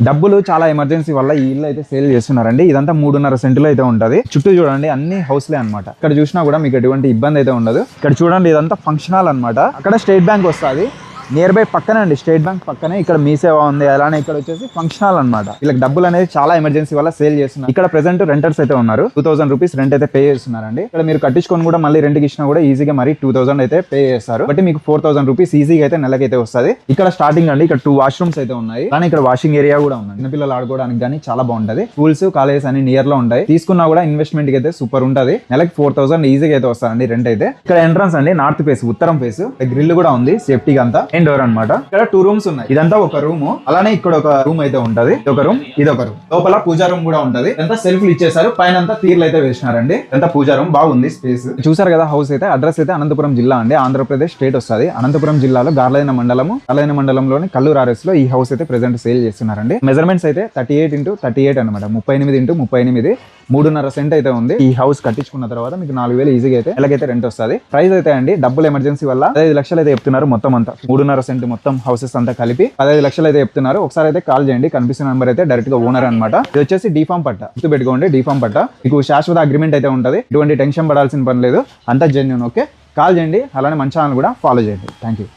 డబ్బులు చాలా ఎమర్జెన్సీ వల్ల ఈ ఇల్లు అయితే సేల్ చేస్తున్నారండి. ఇదంతా 3.5 సెంటులో అయితే ఉంటది. చుట్టూ చూడండి అన్ని హౌస్లే అన్నమాట. ఇక్కడ చూసినా కూడా మీకు ఎటువంటి ఇబ్బంది అయితే ఉండదు. ఇక్కడ చూడండి ఇదంతా ఫంక్షన్ హాల్ అన్నమాట. అక్కడ స్టేట్ బ్యాంక్ వస్తుంది. నియర్ బై పక్కనే అండి, స్టేట్ బ్యాంక్ పక్కనే ఇక్కడ మీ సేవ ఉంది. అలానే ఇక్కడ వచ్చేసి ఫంక్షన్ హాల్ అనమాట. వీళ్ళకి డబ్బులు అనేది చాలా ఎమర్జెన్సీ వల్ల సేల్ చేస్తున్నారు. ఇక్కడ ప్రెసెంట్ రెంటర్స్ అయితే ఉన్నారు. 2000 రూపీస్ రెంట్ అయితే పే చేస్తున్నారండి. ఇక్కడ మీరు కట్టించుకొని కూడా మళ్ళీ రెంట్కి ఇచ్చినా కూడా ఈజీగా మరి 2000 అయితే పే చేస్తారు. బట్ మీకు 4000 రూపీస్ ఈజీగా అయితే నెలకైతే వస్తుంది. ఇక్కడ స్టార్టింగ్ అండి, ఇక్కడ 2 వాష్రూమ్స్ అయితే ఉన్నాయి. కానీ ఇక్కడ వాషింగ్ ఏరియా కూడా ఉంది. చిన్నపిల్లలు ఆడుకోవడానికి కానీ చాలా బాగుంటది. స్కూల్స్ కాలేజెస్ అన్ని నియర్ లో ఉంటాయి. తీసుకున్నా కూడా ఇన్వెస్ట్మెంట్ కి అయితే సూపర్ ఉంటది. నెలకి 4000 ఈజీగా అయితే వస్తారండి రెంట్ అయితే. ఇక్కడ ఎంట్రన్స్ అండి నార్త్ ఫేస్, ఉత్తరం ఫేస్. గ్రిల్ కూడా ఉంది సేఫ్టీ అంతా. అండ్ డోర్ అనమాట. ఇక్కడ 2 రూమ్స్ ఉన్నాయి. ఇదంతా ఒక రూమ్. అలానే ఇక్కడ ఒక రూమ్ అయితే ఉంటది. ఒక రూమ్, ఇదొక రూమ్. లోపల పూజా రూమ్ కూడా ఉంటది. ఎంత సెల్ఫ్లు ఇచ్చేసారు. పైన అంతా తీర్లు అయితే వేసినారండి. ఎంత పూజా రూమ్ బాగుంది స్పేస్. చూసారు కదా హౌస్ అయితే. అడ్రస్ అయితే అనంతపురం జిల్లా అండి, ఆంధ్రప్రదేశ్ స్టేట్ వస్తుంది. అనంతపురం జిల్లాలో గార్లైన మండలంలోని కల్లూరు ఆర్ఎస్ లో ఈ హౌస్ అయితే ప్రెసెంట్ సేల్ చేస్తున్నారండి. మెజర్మెంట్స్ అయితే 38x38 అనమాట. 38x38 3.5 సెంట్ అయితే ఉంది. ఈ హౌస్ కట్టించుకున్న తర్వాత మీకు 4000 ఈజీగా అయితే ఎలాగైతే రెంట్ వస్తుంది. ప్రైస్ అయితే అండి డబ్బులు ఎమర్జెన్సీ వల్ల 15 లక్షలు అయితే చెప్తున్నారు. మొత్తం అంతా 3.5 సెంట్ మొత్తం హౌసెస్ అంతా కలిపి 15 లక్షలు అయితే చెప్తున్నారు. ఒకసారి అయితే కాల్ చేయండి. కనిపిస్తున్న నెంబర్ అయితే డైరెక్ట్ గా ఓనర్ అనమాట. ఇది వచ్చేసి డిఫామ్ పట్ట. గుర్తు పెట్టుకోండి, డిఫామ్ పట్ట. మీకు శాశ్వత అగ్రిమెంట్ అయితే ఉంటుంది. ఎటువంటి టెన్షన్ పడాల్సిన పని లేదు. అంతా జెన్యూన్. ఓకే, కాల్ చేయండి. అలానే మన ఛానల్ కూడా ఫాలో చేయండి. Thank you.